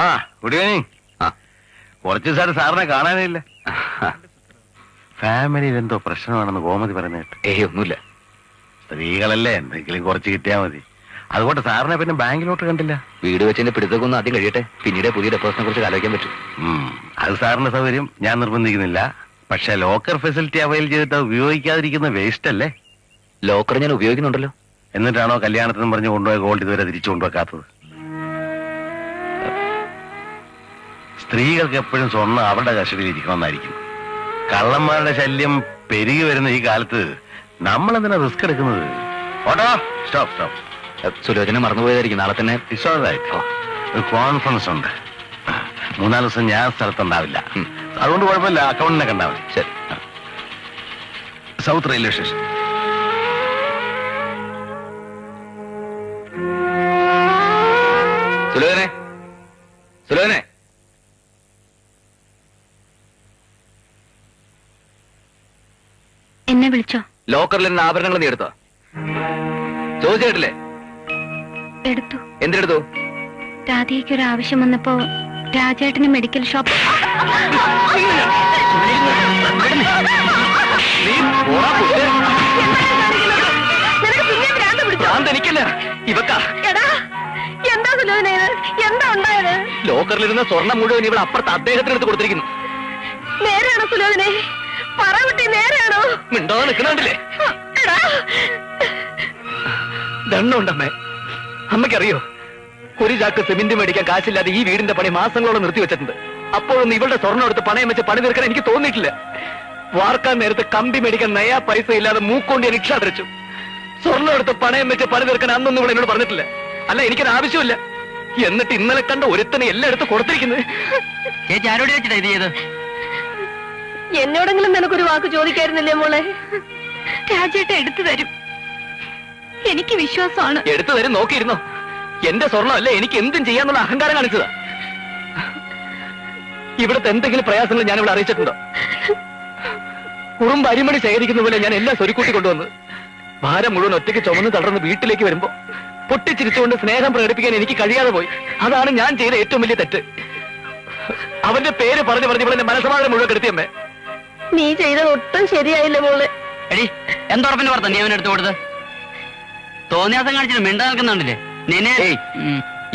ആ good evening. കുറച്ച് ദിവസമായിട്ട് സാറിനെ കാണാനില്ല. ഫാമിലിയിൽ എന്തോ പ്രശ്നമാണെന്ന് ഗോമതി പറയുന്ന കേട്ട്. ഒന്നുമില്ല. സ്ത്രീകളല്ലേ, എന്തെങ്കിലും കുറച്ച് കിട്ടിയാൽ മതി. അതുകൊണ്ട് സാറിനെ പിന്നെ ബാങ്കിലോട്ട് കണ്ടില്ല. വീട് വെച്ചതിന്റെ പിടുത്തൊക്കെ ഒന്ന് ആദ്യം കഴിയട്ടെ, പിന്നീട് പുതിയ ഡെപ്പോസിറ്റിനെ കുറിച്ച് ആലോചിക്കാൻ പറ്റും. അത് സാറിന്റെ സൗകര്യം, ഞാൻ നിർബന്ധിക്കുന്നില്ല. പക്ഷെ ലോക്കർ ഫെസിലിറ്റി അവൈൽ ചെയ്തിട്ട് ഉപയോഗിക്കാതിരിക്കുന്ന വേസ്റ്റ് അല്ലേ? ലോക്കർ ഞാൻ ഉപയോഗിക്കുന്നുണ്ടല്ലോ. എന്നിട്ടാണോ കല്യാണത്തിനും പറഞ്ഞ് കൊണ്ടുപോയ ഗോൾഡ് ഇതുവരെ തിരിച്ചു കൊണ്ടുവെക്കാത്തത്? സ്ത്രീകൾക്ക് എപ്പോഴും സ്വർണ്ണം അവരുടെ കസ്റ്റഡിയിൽ ഇരിക്കണമെന്നായിരിക്കും. കള്ളന്മാരുടെ ശല്യം പെരുകി വരുന്ന ഈ കാലത്ത് നമ്മളെന്തിനാ റിസ്ക് എടുക്കുന്നത്? Auto stop stop. സുലോചന മറന്നുപോയതായിരിക്കും. നാളെ തന്നെ ഒരു കോൺഫറൻസ് ഉണ്ട്. 3-4 ദിവസം ഞാൻ സ്ഥലത്തുണ്ടാവില്ല. അതുകൊണ്ട് കുഴപ്പമില്ല, അക്കൗണ്ടിനെ കണ്ടാൽ മതി. ശരി. South railway station. സുലോചനെ, സുലോചനെ, എന്നെ വിളിച്ചോ? ലോക്കറിൽ നിന്ന് ആഭരണങ്ങൾ നീ എടുത്തോ? ചോദിച്ചിട്ടില്ലേ? എടുത്തു. എന്തെടുത്തു? രാധയ്ക്ക് ഒരു ആവശ്യം വന്നപ്പോ രാജേട്ടന് മെഡിക്കൽ ഷോപ്പ്. എനിക്കല്ല, ഇവക്കാ. എന്താ സുലോചന, എന്താ ഉണ്ടായത്? ലോക്കറിലിരുന്ന സ്വർണം മുഴുവൻ ഇവിടെ അപ്പുറത്ത് അദ്ദേഹത്തിന് എടുത്ത് കൊടുത്തിരിക്കുന്നു. നേരെയാണോ സുലോചനെ? പറ കുട്ടി, നേരെയാണോ? മിണ്ടോ നിൽക്കുന്നുണ്ടല്ലേ? ദണ്ണുണ്ടമ്മേ. അമ്മയ്ക്കറിയോ, ഒരു ചാക്ക് സിമെന്റ് മേടിക്കാൻ കാശില്ലാതെ ഈ വീടിന്റെ പണി മാസങ്ങളോളം നിർത്തിവെച്ചിട്ടുണ്ട്. അപ്പോഴൊന്നും ഇവളുടെ സ്വർണ്ണം എടുത്ത് പണയം വെച്ച് പണി തീർക്കാൻ എനിക്ക് തോന്നിയിട്ടില്ല. വാർക്കാൻ നേരത്ത് കമ്പി മേടിക്കാൻ നയാ പൈസ ഇല്ലാതെ മൂക്കൊണ്ട് രക്ഷ ധരിച്ചു. സ്വർണ്ണം എടുത്ത് പണയം വെച്ച് പണി തീർക്കാൻ അന്നൊന്നും ഇവിടെ എന്നോട് പറഞ്ഞിട്ടില്ല. അല്ല, എനിക്കത് ആവശ്യമില്ല. എന്നിട്ട് ഇന്നലെ കണ്ട ഒരുത്തനെ എല്ലാം എടുത്ത് കൊടുത്തിരിക്കുന്നത്. ചേച്ചി ആരോട് വെച്ചിട്ടാ ഇത് ചെയ്ത്? എന്നോടെങ്കിലും നിനക്കൊരു വാക്ക് ചോദിക്കായിരുന്നില്ലേ മോളെ? രാജേട്ട എടുത്തു തരും, എനിക്ക് വിശ്വാസമാണ്. എടുത്തു തരും, നോക്കിയിരുന്നോ? എന്റെ സ്വർണ്ണമല്ലേ, എനിക്ക് എന്തും ചെയ്യാന്നുള്ള അഹങ്കാരം കാണിച്ചതാ. ഇവിടുത്തെ എന്തെങ്കിലും പ്രയാസങ്ങൾ ഞാൻ ഇവിടെ അറിയിച്ചിട്ടുണ്ടോ? കുറുമ്പ് അരിമണി ശേഖരിക്കുന്ന പോലെ ഞാൻ എല്ലാം സ്വരുക്കൂട്ടി കൊണ്ടുവന്ന് ഭാരം മുഴുവൻ ഒറ്റയ്ക്ക് ചുമന്ന് തളർന്ന് വീട്ടിലേക്ക് വരുമ്പോ പൊട്ടിച്ചിരിച്ചുകൊണ്ട് സ്നേഹം പ്രകടിപ്പിക്കാൻ എനിക്ക് കഴിയാതെ പോയി. അതാണ് ഞാൻ ചെയ്ത ഏറ്റവും വലിയ തെറ്റ്. അവന്റെ പേര് പറഞ്ഞു ഇവിടെ മനസ്സമാധാനം മുഴുവൻ കെടുത്തിയമ്മേ. നീ ചെയ്തത് ഒട്ടും ശരിയായില്ല മോളെ. എടി, എന്തുറപ്പിന് പുറത്താ നീ അവനെടുത്ത് കൊടുത്ത്? തോന്നിയാസം കാണിച്ചിട്ട് മിണ്ടാ നിൽക്കുന്നുണ്ടല്ലേ നിന്നെ?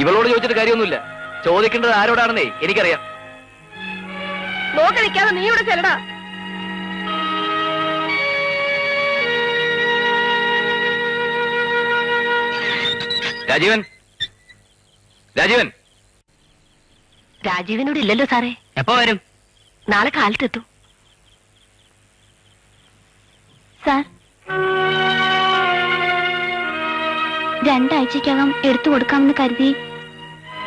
ഇവളോട് ചോദിച്ചിട്ട് കാര്യമൊന്നുമില്ല. ചോദിക്കേണ്ടത് ആരോടാണെന്നേ എനിക്കറിയാം. നോക്കി നിൽക്കാതെ നീ ഇവിടെ ചെല്ലടാ. രാജീവൻ, രാജീവൻ. രാജീവനോട് ഇല്ലല്ലോ സാറേ. എപ്പോ വരും? നാളെ കാലത്തെത്തും സാർ. 2 ആഴ്ചക്കകം എടുത്തു കൊടുക്കാമെന്ന് കരുതി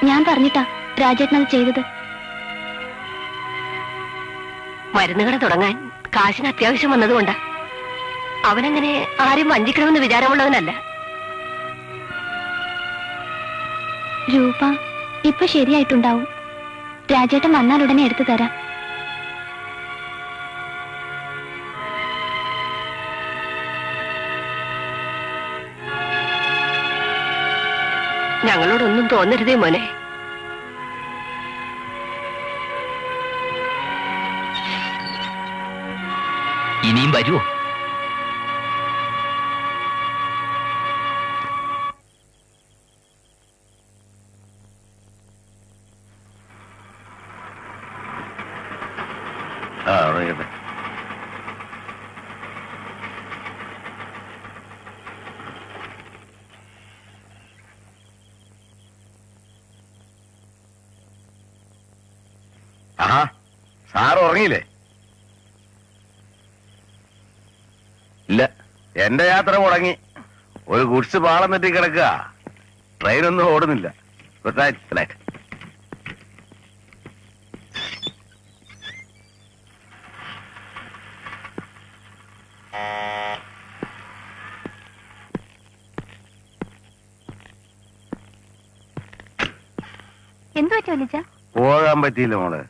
ഞാൻ പറഞ്ഞിട്ടാ രാജേട്ടനത് ചെയ്തത്. മരുന്നുകട തുടങ്ങാൻ കാശിന് അത്യാവശ്യം വന്നതുകൊണ്ടാ. അവനങ്ങനെ ആരും വഞ്ചിക്കണമെന്ന് വിചാരമുള്ളവനല്ല. രൂപ ഇപ്പൊ ശരിയായിട്ടുണ്ടാവും. രാജേട്ടൻ വന്നാൽ ഉടനെ എടുത്തു തരാം. ഞങ്ങളോടൊന്നും തോന്നരുതേ മോനെ. ഇനിയും വരുമോ? ആഹാ, സാർ ഉറങ്ങിയില്ലേ? ഇല്ല, എന്റെ യാത്ര മുടങ്ങി. ഒരു ഗുഡ്സ് പാളം തെറ്റി കിടക്കുക. ട്രെയിനൊന്നും ഓടുന്നില്ല. Good night. Good night. എന്തു പറ്റി വലിച്ച? പോകാൻ പറ്റിയില്ല മോളെ.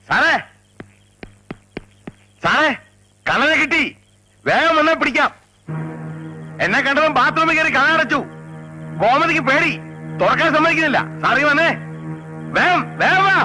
സാറേ സാറേ കള്ളനെ കിട്ടി, വേഗം വന്നാൽ പിടിക്കാം. എന്നെ കണ്ടതും ബാത്റൂമിൽ കയറി കണ്ണടച്ചു. ഗോമതിക്ക് പേടി, തുറക്കാൻ സമ്മതിക്കുന്നില്ല. സാറി വന്നേ, വേഗം വേഗം വാ.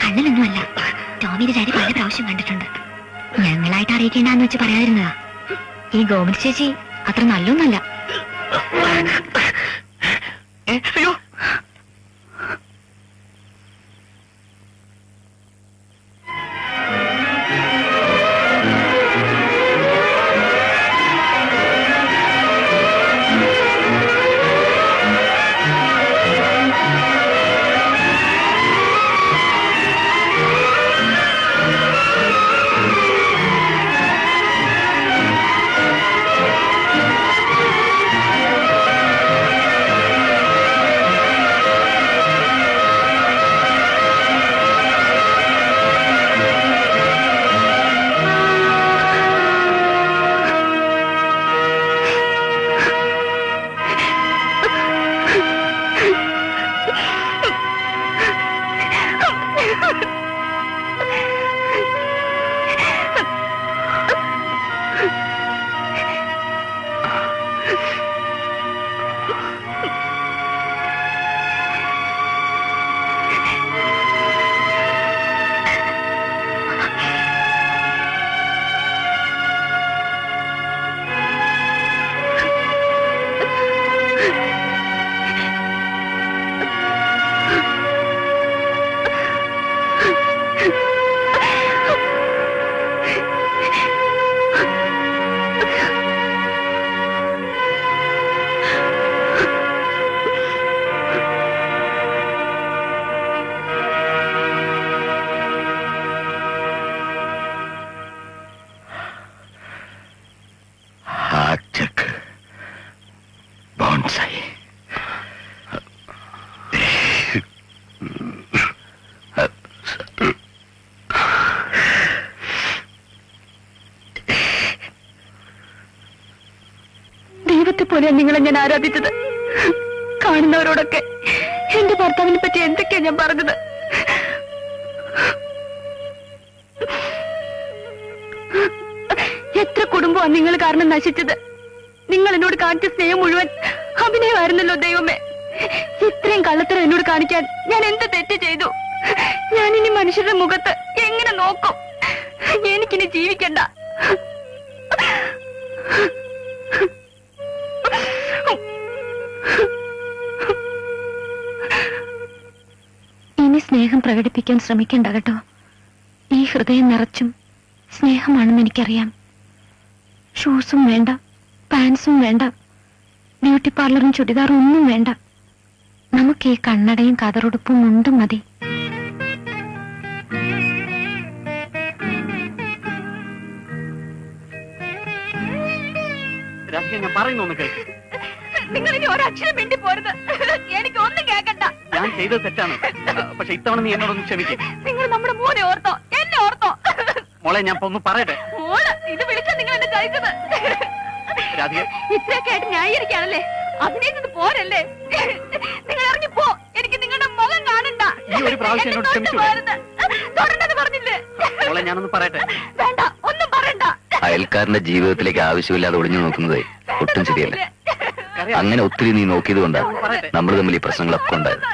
കള്ളനൊന്നുമല്ല. ടോമിയുടെ ഡാഡി പല പ്രാവശ്യം കണ്ടിട്ടുണ്ട്. ഞങ്ങളായിട്ട് അറിയിക്കേണ്ടെന്ന് വെച്ച് പറയാതിരുന്നതാ. ഈ ഗോമതി ചേച്ചി അത്ര നല്ലൊന്നല്ല. അയ്യോ, പോലെയാണ് നിങ്ങളെ ഞാൻ ആരാധിച്ചത്. കാണുന്നവരോടൊക്കെ എന്റെ ഭർത്താവിനെ പറ്റി എന്തൊക്കെയാ ഞാൻ പറഞ്ഞത്. എത്ര കുടുംബമാണ് നിങ്ങൾ കാരണം നശിച്ചത്. നിങ്ങൾ എന്നോട് കാണിച്ച സ്നേഹം മുഴുവൻ അഭിനയമായിരുന്നല്ലോ ദൈവമേ. ഇത്രയും കള്ളത്തരം എന്നോട് കാണിക്കാൻ ഞാൻ എന്ത് തെറ്റ് ചെയ്തു? ഞാനിനി മനുഷ്യരുടെ മുഖത്ത് എങ്ങനെ നോക്കും? എനിക്കിനി ജീവിക്കണ്ട. സ്നേഹം പ്രകടിപ്പിക്കാൻ ശ്രമിക്കണ്ട കേട്ടോ. ഈ ഹൃദയം നിറച്ചും സ്നേഹമാണെന്ന് എനിക്കറിയാം. ഷൂസും വേണ്ട, പാൻസും വേണ്ട, ബ്യൂട്ടി പാർലറും ചുരിദാറും ഒന്നും വേണ്ട. നമുക്ക് ഈ കണ്ണടയും കതറുടുപ്പും മുണ്ടും മതി. ഞാൻ പറയുന്നു കേൾക്ക്. നിങ്ങൾ ഇനി ഒരക്ഷരം മിണ്ടി പോരുത്. എനിക്ക് ഒന്നും കേൾക്കണ്ട. ഞാൻ ചെയ്തത് തെറ്റാണ്. പക്ഷെ ഇത്തവണ നീ എന്നോടൊന്ന് ക്ഷമിക്കും. നിങ്ങൾ നമ്മുടെ മോനെ ഓർത്തോ, എന്നെ ഓർത്തോ? മോളെ ഞാൻ ഒന്ന് പറയട്ടെ. മോള് ഇത് വിളിച്ചാ നിങ്ങൾ എന്നെ ചതിച്ചത്. രാധിക, ഇത്രയൊക്കെ ആയിട്ട് ന്യായീകരിക്കാണല്ലേ? അഭിനയിച്ചത് പോരല്ലേ? നിങ്ങൾ ഇറങ്ങി പോ. എനിക്ക് നിങ്ങളുടെ മുഖം കാണണ്ട. ഈ ഒരു പ്രാവശ്യം എന്നോട് ക്ഷമിച്ചൂടെ? തൊടണ്ടെന്ന് പറഞ്ഞില്ലേ? മോളെ ഞാനൊന്ന് പറയട്ടെ. വേണ്ട, ഒന്നും പറയണ്ട. അയൽക്കാരന്റെ ജീവിതത്തിലേക്ക് ആവശ്യമില്ലാതെ ഒളിഞ്ഞു നോക്കുന്നത് ഒട്ടും ശരിയല്ല. അങ്ങനെ ഒത്തിരി നീ നോക്കിയത് കൊണ്ടാണ് നമ്മൾ തമ്മിൽ ഈ പ്രശ്നങ്ങളൊക്കെ ഉണ്ടായത്.